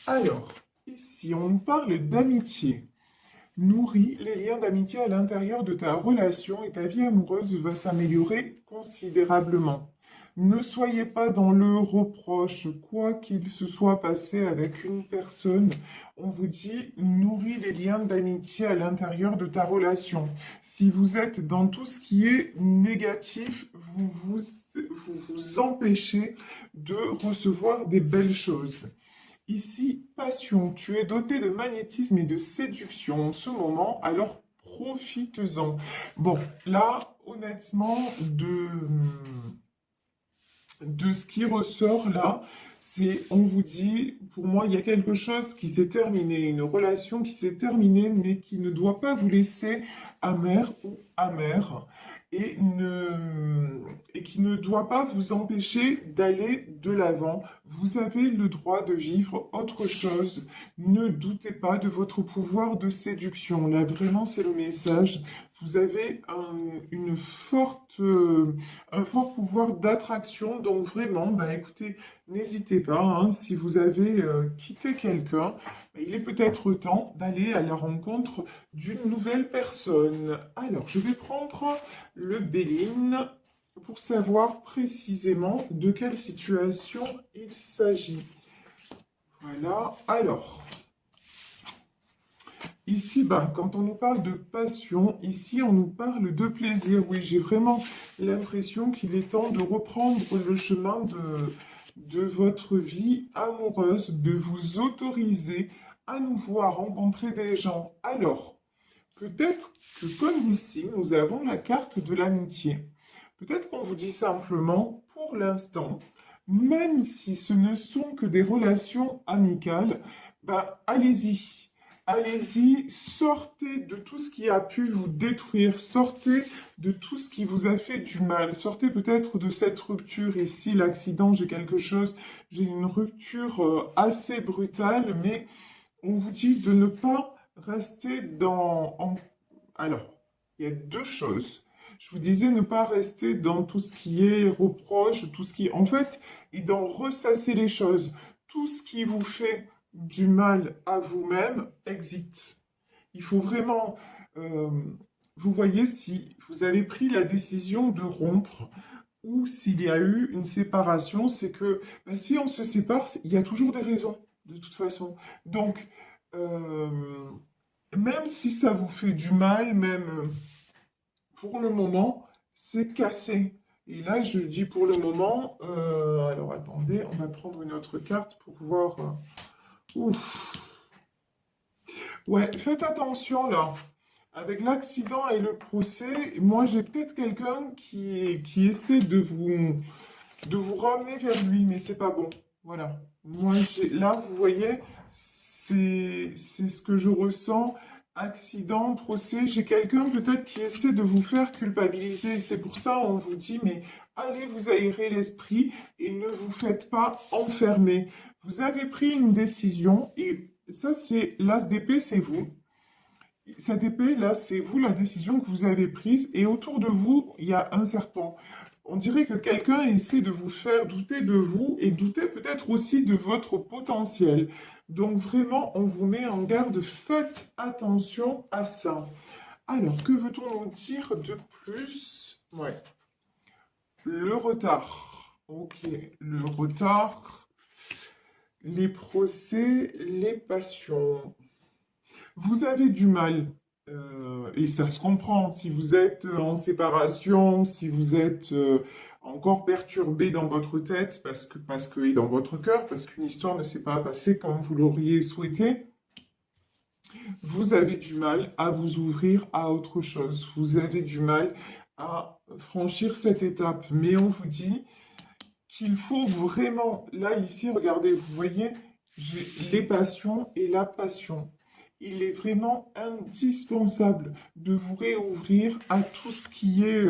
Alors, ici, on parle d'amitié. Nourris les liens d'amitié à l'intérieur de ta relation et ta vie amoureuse va s'améliorer considérablement. Ne soyez pas dans le reproche, quoi qu'il se soit passé avec une personne. On vous dit, nourris les liens d'amitié à l'intérieur de ta relation. Si vous êtes dans tout ce qui est négatif, vous empêchez de recevoir des belles choses. Ici, passion, tu es doté de magnétisme et de séduction en ce moment, alors profites-en. Bon, là, honnêtement, de ce qui ressort là, c'est, on vous dit, pour moi, il y a quelque chose qui s'est terminé, une relation qui s'est terminée, mais qui ne doit pas vous laisser amer ou amère, et qui ne doit pas vous empêcher d'aller de l'avant. Vous avez le droit de vivre autre chose. Ne doutez pas de votre pouvoir de séduction. Là, vraiment, c'est le message. Vous avez un fort pouvoir d'attraction. Donc vraiment, bah, écoutez, n'hésitez pas, hein, si vous avez quitté quelqu'un, bah, il est peut-être temps d'aller à la rencontre d'une nouvelle personne. Alors, je vais prendre le Béline pour savoir précisément de quelle situation il s'agit. Voilà, alors... Ici, bah, quand on nous parle de passion, ici on nous parle de plaisir. Oui, j'ai vraiment l'impression qu'il est temps de reprendre le chemin de votre vie amoureuse, de vous autoriser à nouveau à rencontrer des gens. Alors, peut-être que comme ici, nous avons la carte de l'amitié. Peut-être qu'on vous dit simplement, pour l'instant, même si ce ne sont que des relations amicales, bah, allez-y. Allez-y, sortez de tout ce qui a pu vous détruire, sortez de tout ce qui vous a fait du mal, sortez peut-être de cette rupture ici, l'accident, j'ai une rupture assez brutale, mais on vous dit de ne pas rester Alors, il y a deux choses. Je vous disais ne pas rester dans tout ce qui est reproche, tout ce qui... En fait, et d'en ressasser les choses. Tout ce qui vous fait du mal à vous-même, exit. Il faut vraiment... euh, vous voyez, si vous avez pris la décision de rompre ou s'il y a eu une séparation, c'est que ben, si on se sépare, il y a toujours des raisons, de toute façon. Donc, euh, même si ça vous fait du mal, même pour le moment, c'est cassé. Et là, je dis pour le moment, alors attendez, on va prendre une autre carte pour voir. Ouf. Ouais, faites attention là. Avec l'accident et le procès, moi j'ai peut-être quelqu'un qui essaie de vous ramener vers lui, mais c'est pas bon. Voilà. Moi, là, vous voyez, c'est ce que je ressens. Accident, procès, j'ai quelqu'un peut-être qui essaie de vous faire culpabiliser. C'est pour ça on vous dit, mais allez vous aérer l'esprit et ne vous faites pas enfermer. Vous avez pris une décision et ça, c'est l'as d'épée, c'est vous. Cette épée, là, c'est vous la décision que vous avez prise et autour de vous, il y a un serpent. On dirait que quelqu'un essaie de vous faire douter de vous et douter peut-être aussi de votre potentiel. Donc vraiment, on vous met en garde, faites attention à ça. Alors, que veut-on nous dire de plus? Ouais, le retard. Ok, le retard, les procès, les passions. Vous avez du mal, et ça se comprend, si vous êtes en séparation, si vous êtes encore perturbé dans votre tête, et dans votre cœur, parce qu'une histoire ne s'est pas passée comme vous l'auriez souhaité, vous avez du mal à vous ouvrir à autre chose. Vous avez du mal à franchir cette étape. Mais on vous dit qu'il faut vraiment, là, ici, regardez, vous voyez, j'ai les passions et la passion. Il est vraiment indispensable de vous réouvrir à tout ce qui est,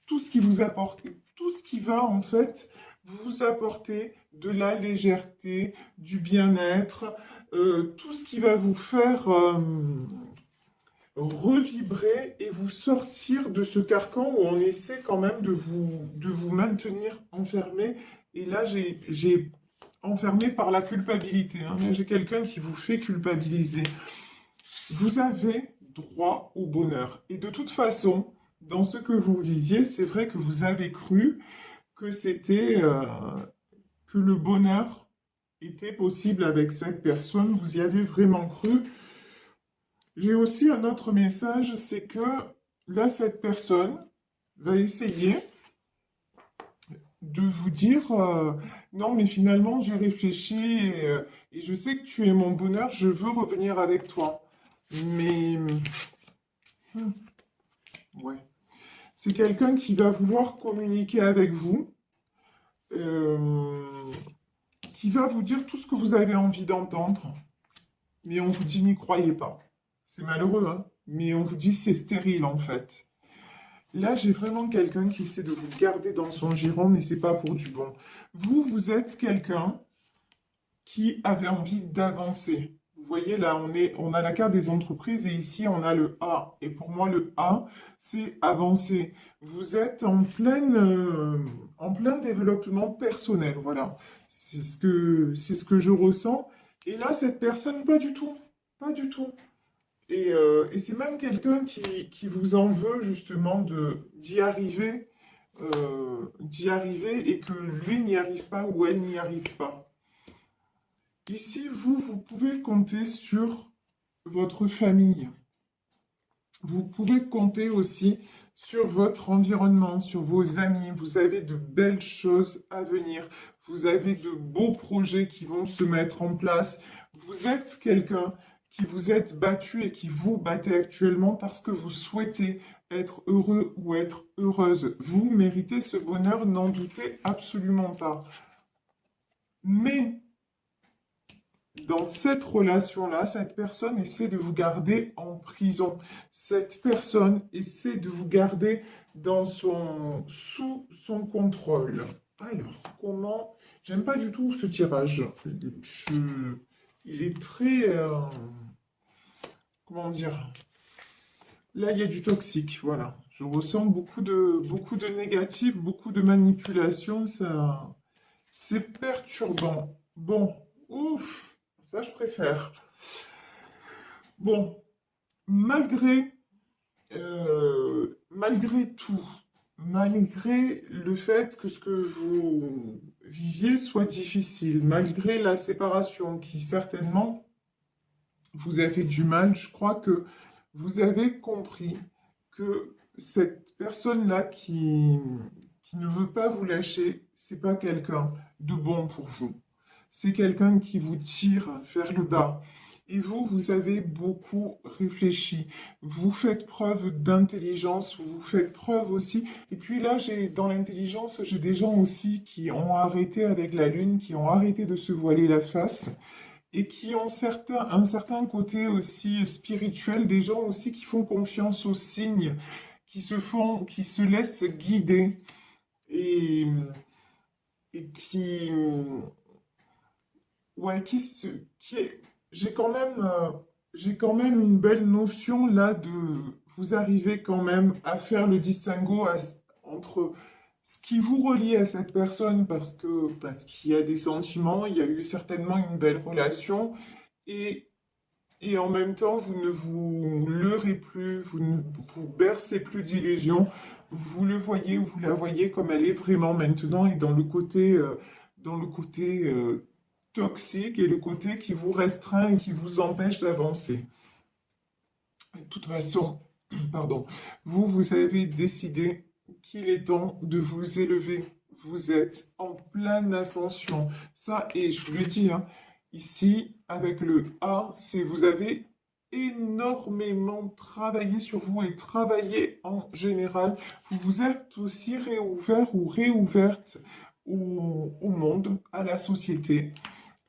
tout ce qui vous apporte, tout ce qui va en fait vous apporter de la légèreté, du bien-être, tout ce qui va vous faire revibrer et vous sortir de ce carcan où on essaie quand même de vous maintenir enfermé. Et là, j'ai enfermé par la culpabilité. Hein. Là, j'ai quelqu'un qui vous fait culpabiliser. Vous avez droit au bonheur. Et de toute façon, dans ce que vous viviez, c'est vrai que vous avez cru que que le bonheur était possible avec cette personne. Vous y avez vraiment cru. J'ai aussi un autre message, c'est que là, cette personne va essayer de vous dire non, mais finalement, j'ai réfléchi et je sais que tu es mon bonheur, je veux revenir avec toi. Mais, ouais, c'est quelqu'un qui va vouloir communiquer avec vous, euh, qui va vous dire tout ce que vous avez envie d'entendre, mais on vous dit n'y croyez pas. C'est malheureux, hein, mais on vous dit c'est stérile en fait. Là, j'ai vraiment quelqu'un qui essaie de vous garder dans son giron, mais c'est pas pour du bon. Vous, vous êtes quelqu'un qui avait envie d'avancer. Vous voyez, là, on a la carte des entreprises et ici, on a le A. Et pour moi, le A, c'est avancer. Vous êtes en plein développement personnel, voilà. C'est ce que je ressens. Et là, cette personne, pas du tout. Pas du tout. Et c'est même quelqu'un qui vous en veut justement d'y arriver et que lui n'y arrive pas ou elle n'y arrive pas. Ici, vous pouvez compter sur votre famille. Vous pouvez compter aussi sur votre environnement, sur vos amis. Vous avez de belles choses à venir. Vous avez de beaux projets qui vont se mettre en place. Vous êtes quelqu'un qui vous êtes battu et qui vous battez actuellement parce que vous souhaitez être heureux ou être heureuse. Vous méritez ce bonheur, n'en doutez absolument pas. Mais dans cette relation-là, cette personne essaie de vous garder en prison. Cette personne essaie de vous garder sous son contrôle. Alors, comment... J'aime pas du tout ce tirage. Il est très... comment dire? Là, il y a du toxique, voilà. Je ressens beaucoup de négatif, beaucoup de manipulation. Ça, c'est perturbant. Bon, ouf! Ça, je préfère. Bon, malgré tout, malgré le fait que ce que vous viviez soit difficile, malgré la séparation qui certainement vous a fait du mal, je crois que vous avez compris que cette personne-là qui ne veut pas vous lâcher, c'est pas quelqu'un de bon pour vous. C'est quelqu'un qui vous tire vers le bas. Et vous, vous avez beaucoup réfléchi. Vous faites preuve d'intelligence, vous faites preuve aussi. Et puis là, dans l'intelligence, j'ai des gens aussi qui ont arrêté avec la lune, qui ont arrêté de se voiler la face et qui ont un certain côté aussi spirituel, des gens aussi qui font confiance aux signes, qui se laissent guider et, et ouais, j'ai quand même une belle notion là de vous arrivez quand même à faire le distinguo entre ce qui vous relie à cette personne parce qu'il y a des sentiments, il y a eu certainement une belle relation et et en même temps vous ne vous leurrez plus, vous ne vous bercez plus d'illusions, vous le voyez ou vous la voyez comme elle est vraiment maintenant et dans le côté toxique et le côté qui vous restreint et qui vous empêche d'avancer. De toute façon, pardon, vous avez décidé qu'il est temps de vous élever. Vous êtes en pleine ascension. Ça, et je vous le dis, hein, ici, avec le A, c'est vous avez énormément travaillé sur vous et travaillé en général. Vous vous êtes aussi réouvert ou réouverte au monde, à la société.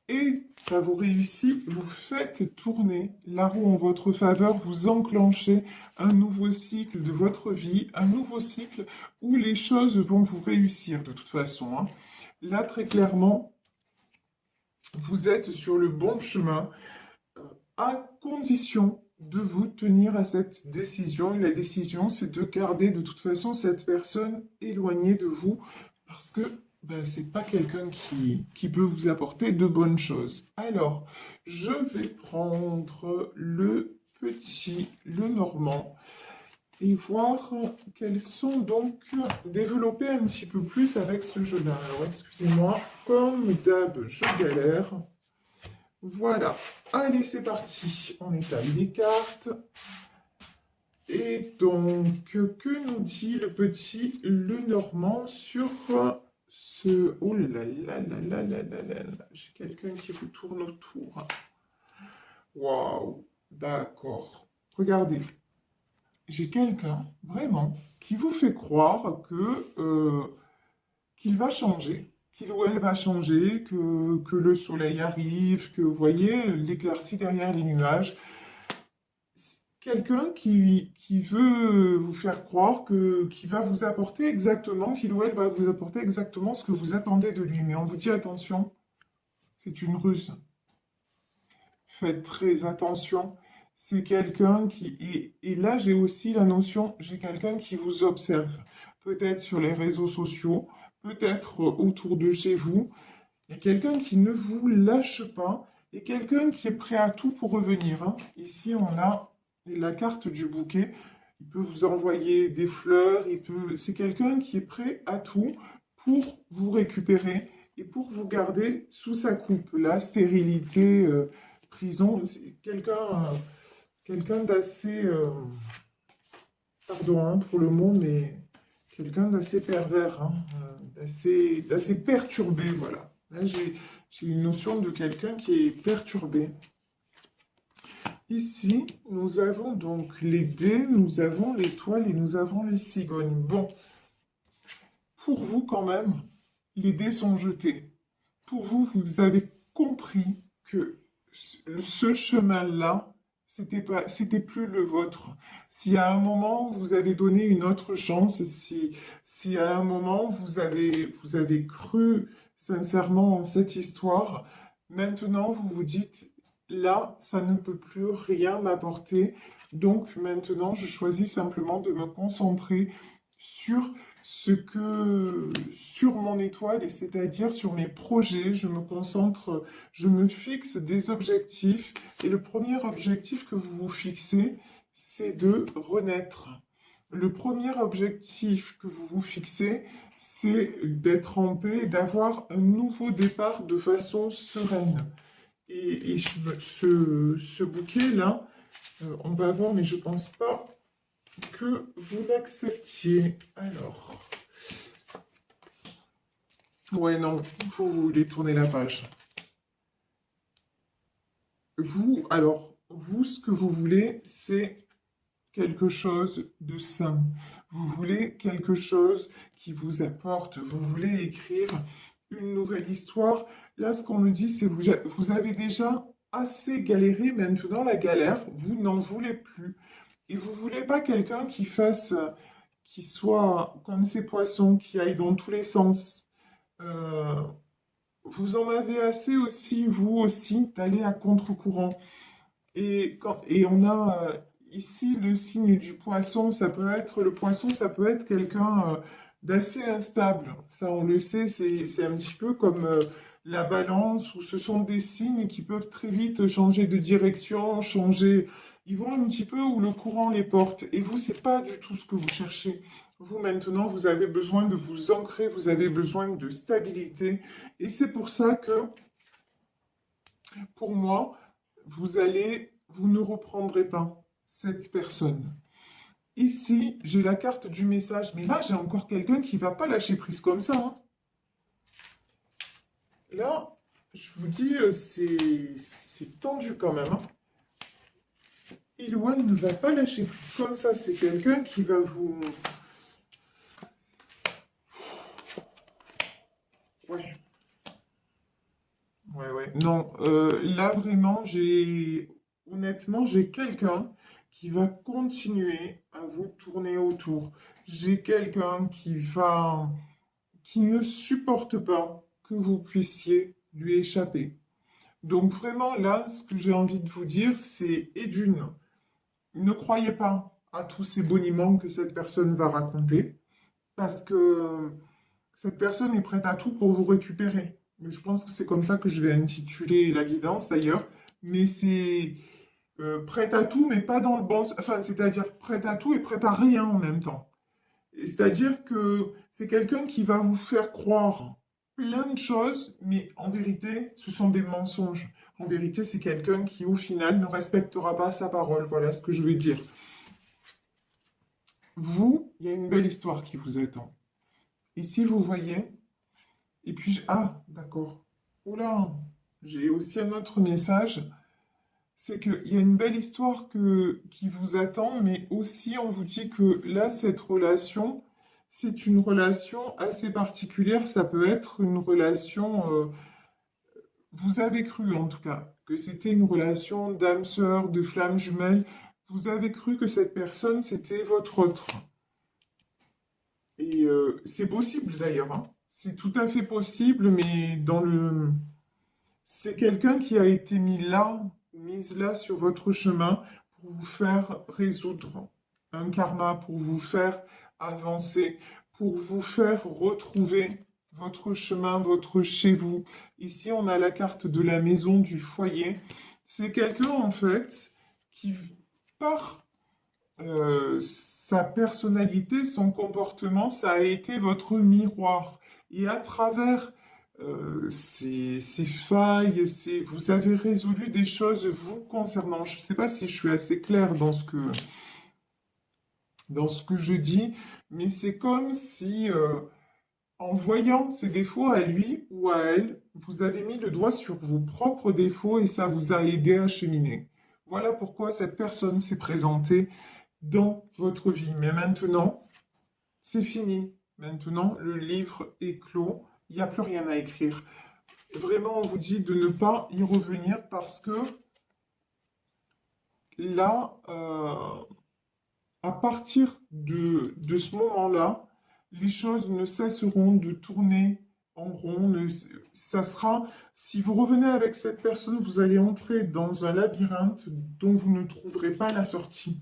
Et ça vous réussit, vous faites tourner la roue en votre faveur, vous enclenchez un nouveau cycle de votre vie, un nouveau cycle où les choses vont vous réussir de toute façon. Hein. Là, très clairement, vous êtes sur le bon chemin à condition de vous tenir à cette décision. Et la décision, c'est de garder de toute façon cette personne éloignée de vous parce que ben, c'est pas quelqu'un qui peut vous apporter de bonnes choses. Alors, je vais prendre le petit, le normand, et voir quels sont donc développer un petit peu plus avec ce jeu-là. Alors, excusez-moi, comme d'hab, je galère. Voilà. Allez, c'est parti. On étale les cartes. Et donc, que nous dit le petit Lenormand sur ce... Oh là là là là là là là là. J'ai quelqu'un qui vous tourne autour. Waouh, d'accord. Regardez, j'ai quelqu'un, vraiment, qui vous fait croire qu'il va changer, qu'il ou elle va changer, que le soleil arrive, que vous voyez l'éclaircie derrière les nuages. Quelqu'un qui veut vous faire croire qu'il va vous apporter exactement, qu'il ou elle va vous apporter exactement ce que vous attendez de lui. Mais on vous dit attention, c'est une ruse. Faites très attention. C'est quelqu'un qui... Et là, j'ai aussi la notion, j'ai quelqu'un qui vous observe. Peut-être sur les réseaux sociaux, peut-être autour de chez vous. Il y a quelqu'un qui ne vous lâche pas et quelqu'un qui est prêt à tout pour revenir, hein. Ici, on a la carte du bouquet. Il peut vous envoyer des fleurs. C'est quelqu'un qui est prêt à tout pour vous récupérer et pour vous garder sous sa coupe. La stérilité, prison, c'est quelqu'un d'assez, pardon hein, pour le mot, mais quelqu'un d'assez pervers, hein, d'assez perturbé, voilà. Là, j'ai une notion de quelqu'un qui est perturbé. Ici, nous avons donc les dés, nous avons l'étoile et nous avons les cigognes. Bon, pour vous quand même, les dés sont jetés. Pour vous, vous avez compris que ce chemin-là, c'était plus le vôtre. Si à un moment vous avez donné une autre chance, si à un moment vous avez cru sincèrement en cette histoire, maintenant vous vous dites, là, ça ne peut plus rien m'apporter. Donc maintenant, je choisis simplement de me concentrer sur sur mon étoile, et c'est-à-dire sur mes projets, je me concentre, je me fixe des objectifs. Et le premier objectif que vous vous fixez, c'est de renaître. Le premier objectif que vous vous fixez, c'est d'être en paix, d'avoir un nouveau départ de façon sereine. Et ce bouquet-là, on va voir, mais je pense pas que vous l'acceptiez. Alors, ouais, non, vous voulez tourner la page. Vous, alors, vous, ce que vous voulez, c'est quelque chose de sain. Vous voulez quelque chose qui vous apporte. Vous voulez écrire une nouvelle histoire. Là, ce qu'on me dit, c'est vous avez déjà assez galéré. Maintenant, la galère, vous n'en voulez plus. Et vous voulez pas quelqu'un qui soit comme ces poissons, qui aille dans tous les sens. Euh, vous en avez assez aussi, vous aussi, d'aller à contre-courant. Et on a ici le signe du poisson, le poisson, ça peut être quelqu'un d'assez instable. Ça, on le sait, c'est un petit peu comme la balance, où ce sont des signes qui peuvent très vite changer de direction, changer. Ils vont un petit peu où le courant les porte. Et vous, c'est pas du tout ce que vous cherchez. Vous, maintenant, vous avez besoin de vous ancrer, vous avez besoin de stabilité. Et c'est pour ça que, pour moi, vous ne reprendrez pas cette personne. Ici, j'ai la carte du message, mais là, j'ai encore quelqu'un qui va pas lâcher prise comme ça, hein. Là, je vous dis, c'est tendu quand même, hein. Il ou elle ne va pas lâcher prise comme ça. C'est quelqu'un qui va vous... Ouais, ouais. Non, là, vraiment, honnêtement, j'ai quelqu'un qui va continuer à vous tourner autour. J'ai quelqu'un qui ne supporte pas que vous puissiez lui échapper. Donc vraiment, là, ce que j'ai envie de vous dire, c'est, et d'une, ne croyez pas à tous ces boniments que cette personne va raconter, parce que Cette personne est prête à tout pour vous récupérer. Mais je pense que c'est comme ça que je vais intituler la guidance d'ailleurs. Mais c'est prête à tout, mais pas dans le bon sens. Enfin, c'est-à-dire prête à tout et prête à rien en même temps. C'est-à-dire que c'est quelqu'un qui va vous faire croire plein de choses, mais en vérité, ce sont des mensonges. En vérité, c'est quelqu'un qui, au final, ne respectera pas sa parole. Voilà ce que je veux dire. Vous, il y a une belle histoire qui vous attend. Ici, vous voyez, et puis, ah, d'accord. Oula, j'ai aussi un autre message. C'est qu'il y a une belle histoire qui vous attend, mais aussi on vous dit que là, cette relation, c'est une relation assez particulière. Ça peut être une relation, vous avez cru en tout cas, que c'était une relation d'âme sœur, de flamme jumelle. Vous avez cru que cette personne, c'était votre autre. Et c'est possible d'ailleurs, hein. C'est tout à fait possible, mais c'est quelqu'un qui a été mise là sur votre chemin pour vous faire résoudre un karma, pour vous faire avancer, pour vous faire retrouver votre chemin, votre chez vous. Ici, on a la carte de la maison, du foyer. C'est quelqu'un, en fait, qui, par sa personnalité, son comportement, ça a été votre miroir. Et à travers ces failles, vous avez résolu des choses vous concernant. Je ne sais pas si je suis assez claire dans ce que je dis, mais c'est comme si, en voyant ses défauts à lui ou à elle, vous avez mis le doigt sur vos propres défauts et ça vous a aidé à cheminer. Voilà pourquoi cette personne s'est présentée dans votre vie. Mais maintenant, c'est fini. Maintenant, le livre est clos. Il n'y a plus rien à écrire. Vraiment, on vous dit de ne pas y revenir parce que là, à partir de ce moment-là, les choses ne cesseront de tourner en rond. Ça sera, si vous revenez avec cette personne, vous allez entrer dans un labyrinthe dont vous ne trouverez pas la sortie.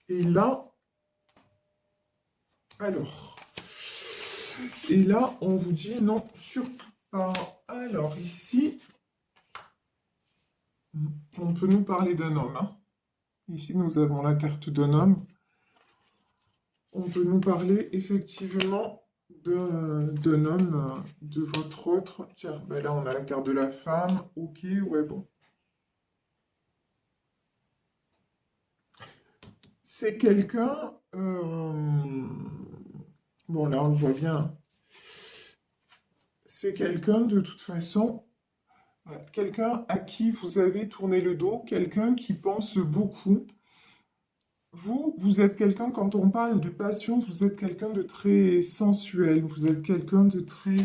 Et là, alors, et là, on vous dit non, surtout pas. Alors ici, on peut nous parler d'un homme, hein. Ici, nous avons la carte d'un homme. On peut nous parler effectivement d'un homme, de votre autre. Tiens, ben là, on a la carte de la femme. Ok, ouais, bon. C'est quelqu'un... bon, là, on le voit bien. C'est quelqu'un, de toute façon, quelqu'un à qui vous avez tourné le dos, quelqu'un qui pense beaucoup. Vous êtes quelqu'un, quand on parle de passion, vous êtes quelqu'un de très sensuel, vous êtes quelqu'un de très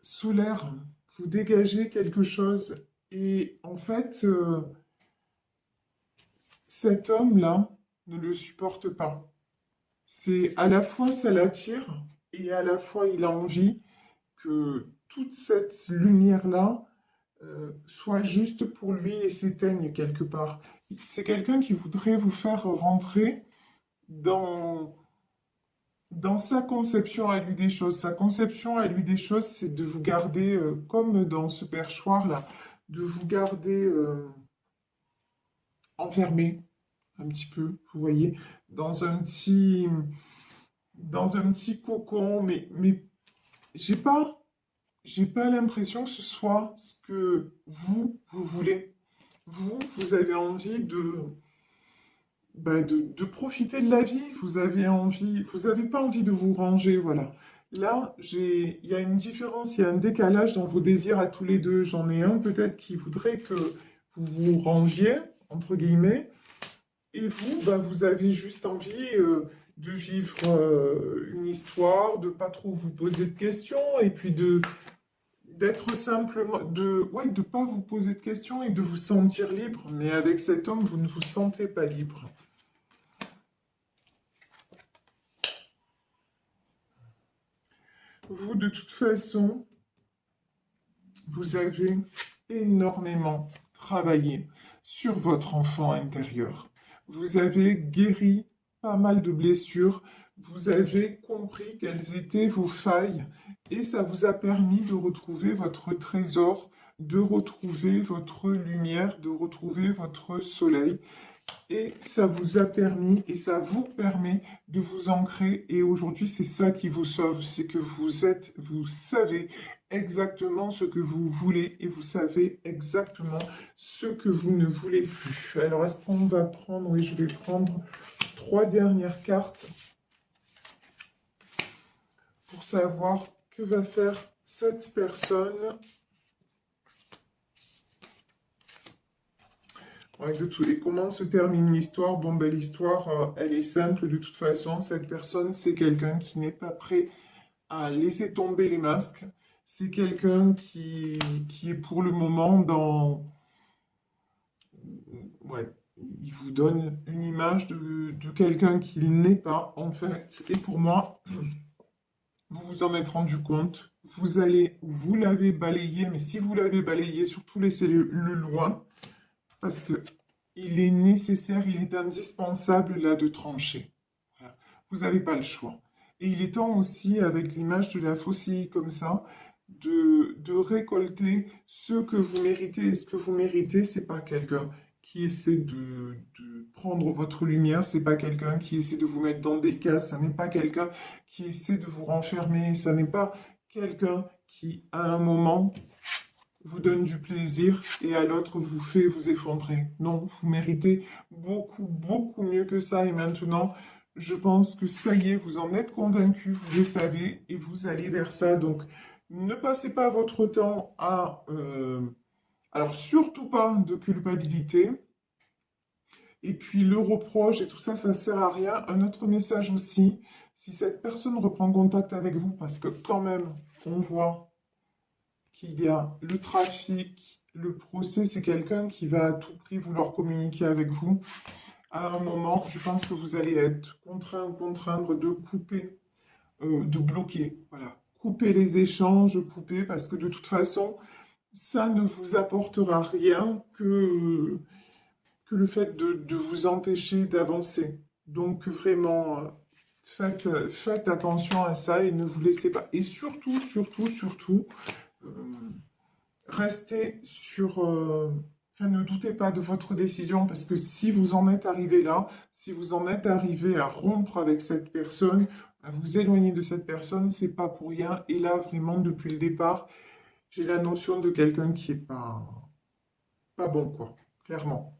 solaire, vous dégagez quelque chose. Et en fait, cet homme-là ne le supporte pas. C'est à la fois ça l'attire et à la fois il a envie que toute cette lumière-là soit juste pour lui et s'éteigne quelque part. C'est quelqu'un qui voudrait vous faire rentrer dans, dans sa conception à lui des choses. Sa conception à lui des choses, c'est de vous garder, comme dans ce perchoir-là, de vous garder enfermé un petit peu, vous voyez, dans un petit, dans un petit cocon, mais j'ai pas, j'ai pas l'impression que ce soit ce que vous voulez. Vous avez envie de profiter de la vie, vous avez envie, vous n'avez pas envie de vous ranger, voilà. Là, il y a une différence, il y a un décalage dans vos désirs à tous les deux. J'en ai un peut-être qui voudrait que vous vous rangiez, entre guillemets, et vous, vous avez juste envie de vivre une histoire, de pas trop vous poser de questions, et puis d'être simplement, ouais, de pas vous poser de questions et de vous sentir libre. Mais avec cet homme, vous ne vous sentez pas libre. Vous, de toute façon, vous avez énormément travaillé sur votre enfant intérieur. Vous avez guéri pas mal de blessures. Vous avez compris quelles étaient vos failles et ça vous a permis de retrouver votre trésor, de retrouver votre lumière, de retrouver votre soleil. Et ça vous a permis et ça vous permet de vous ancrer. Et aujourd'hui, c'est ça qui vous sauve, c'est que vous savez exactement ce que vous voulez et vous savez exactement ce que vous ne voulez plus. Alors, est-ce qu'on va prendre, oui, je vais prendre 3 dernières cartes pour savoir que va faire cette personne. Ouais, et comment se termine l'histoire? Bon, ben, l'histoire, elle est simple de toute façon. Cette personne, c'est quelqu'un qui n'est pas prêt à laisser tomber les masques. C'est quelqu'un qui est pour le moment dans... Ouais, il vous donne une image de quelqu'un qu'il n'est pas, en fait. Et pour moi, vous vous en êtes rendu compte. Vous l'avez balayé, mais si vous l'avez balayé, surtout laissez-le loin. Parce que il est nécessaire, il est indispensable là de trancher. Voilà. Vous n'avez pas le choix. Et il est temps aussi, avec l'image de la faucille comme ça, de récolter ce que vous méritez. Et ce que vous méritez, c'est pas quelqu'un qui essaie de prendre votre lumière, c'est pas quelqu'un qui essaie de vous mettre dans des cases, ça n'est pas quelqu'un qui essaie de vous renfermer, ça n'est pas quelqu'un qui, à un moment, vous donne du plaisir et à l'autre vous fait vous effondrer. Non, vous méritez beaucoup, beaucoup mieux que ça. Et maintenant, je pense que ça y est, vous en êtes convaincu, vous le savez et vous allez vers ça. Donc, ne passez pas votre temps à... alors, surtout pas de culpabilité. Et puis, le reproche et tout ça, ça ne sert à rien. Un autre message aussi, si cette personne reprend contact avec vous, parce que quand même, on voit qu'il y a le trafic, le procès, c'est quelqu'un qui va à tout prix vouloir communiquer avec vous. À un moment, je pense que vous allez être contraindre de couper, de bloquer, voilà. Couper les échanges, couper, parce que de toute façon, ça ne vous apportera rien que le fait de vous empêcher d'avancer. Donc vraiment, faites attention à ça et ne vous laissez pas. Et surtout, surtout, surtout, euh, restez sur... enfin, ne doutez pas de votre décision parce que si vous en êtes arrivé là, si vous en êtes arrivé à rompre avec cette personne, à vous éloigner de cette personne, c'est pas pour rien. Et là, vraiment, depuis le départ, j'ai la notion de quelqu'un qui est pas bon, quoi, clairement.